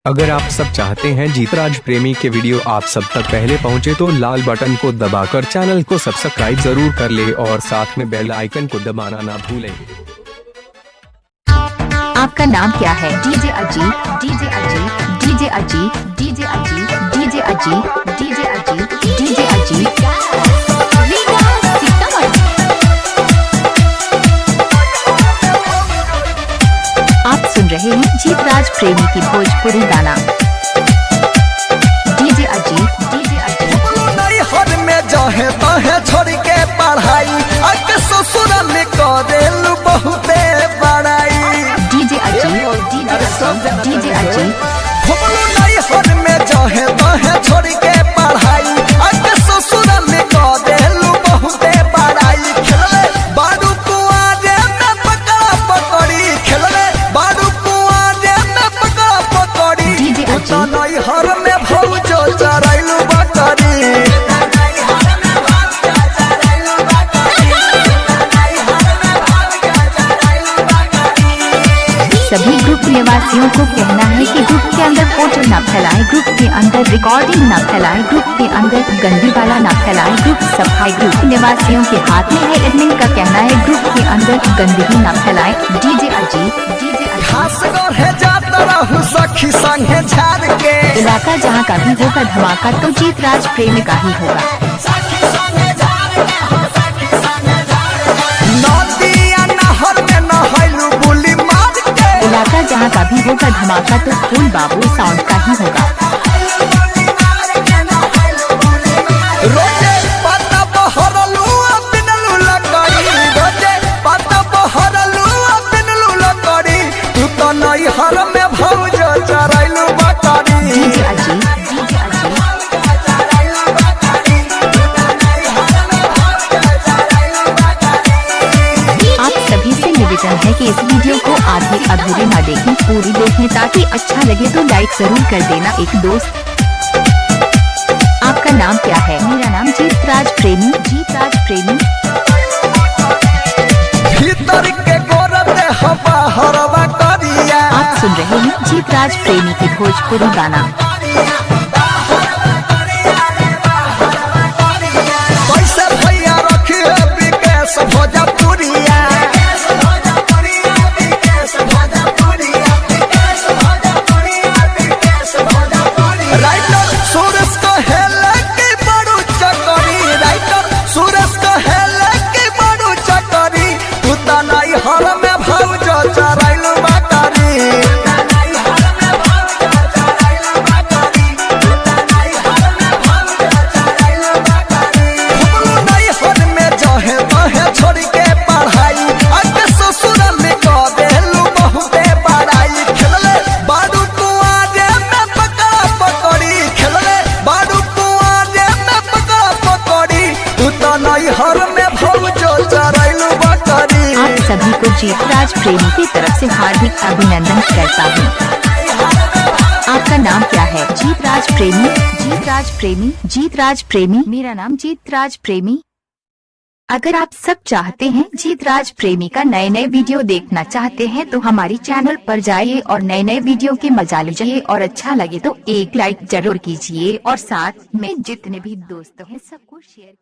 अगर आप सब चाहते हैं जीतराज प्रेमी के वीडियो आप सब तक पहले पहुंचे तो लाल बटन को दबाकर चैनल को सब्सक्राइब जरूर कर ले और साथ में बेल आइकन को दबाना ना भूलें। आपका नाम क्या है? DJ Ajit, DJ Ajit, DJ Ajit, DJ Ajit, DJ Ajit, DJ Ajit, DJ Ajit. आप सुन रहे हैं जीतराज प्रेमी की भोजपुरी गाना। DJ Ajit, DJ Ajit. हर में जाहे ताहे छोड़ के पढ़ाई आके ससुराल करेलु बहुते बड़ाई। DJ Ajit, DJ Ajit, DJ Ajit. हर में जाहे ताहे छोड़ के पढ़ाई आके ससुराल करेलु बहुते बड़ाई। खेलले बारू कुआरे में पकड़ा पकड़ी, खेलले बारू कुआरे में पकड़ा पकड़ी। डीजे अजीत। हर में भौजो चराइलु बकरी। सभी ग्रुप निवासियों को कहना है कि ग्रुप के अंदर फोटो न फैलाएं, ग्रुप के अंदर रिकॉर्डिंग न फैलाएं, ग्रुप के अंदर गंदी वाला न फैलाएं। ग्रुप सफाई ग्रुप निवासियों के हाथ में है, एडमिन का कहना है ग्रुप के अंदर गंदगी न फैलाएं। DJ Ajit, DJ Ajit. इलाका जहाँ का भी होगा धमाका तो जीतराज प्रेमी का ही होगा। इलाका जहाँ का भी होगा धमाका तो फूल बाबू साउंड का ही होगा। रोजे पता बहरलू बिनलू लकड़ी, रोजे पता बहरलू बिनलू लकड़ी। तू तो नई हर में भौजो चराइलू बकरी। DJ Ajit, DJ Ajit. आप सभी से निवेदन है कि इस वीडियो को आधे अधूरे न देखें, पूरी देखें ताकि अच्छा लगे तो लाइक जरूर कर देना। एक दोस्त। आपका नाम क्या है? मेरा नाम जीतराज प्रेमी, जीतराज प्रेमी। भीतर के गोरते हवा हरवा करिया। आप सुन रहे हैं जीतराज प्रेमी की भोजपुरी गाना। पैसे भैया रखी है विकेश भोजपुरिया। राइटर सुरेश को हेले की बड़ू चकरी, राइटर सुरेश को हेले की बड़ू चकरी। तू तो नई हर में भौजो चराइलू बकरी। नई हर में जाहे ताहे छोड़ के पढ़ाई आके ससुराल करेलु बहुते बड़ाई। खेलले बारू कुआरे में पकड़ा पकड़ी, खेलले बारू कुआरे में पकड़ा पकड़ी। तू तो नई हर में भौजो चराइलू बकरी। आप सभी को जीतराज प्रेमी की तरफ से हार्दिक अभिनंदन करता हूँ। आपका नाम क्या है? जीतराज प्रेमी, जीतराज प्रेमी, जीतराज प्रेमी। मेरा नाम जीतराज प्रेमी। अगर आप सब चाहते हैं जीतराज प्रेमी का नए नए वीडियो देखना चाहते हैं तो हमारी चैनल पर जाइए और नए नए वीडियो के मजा लीजिए और अच्छा लगे तो एक लाइक जरूर कीजिए और साथ में जितने भी दोस्त हैं सबको शेयर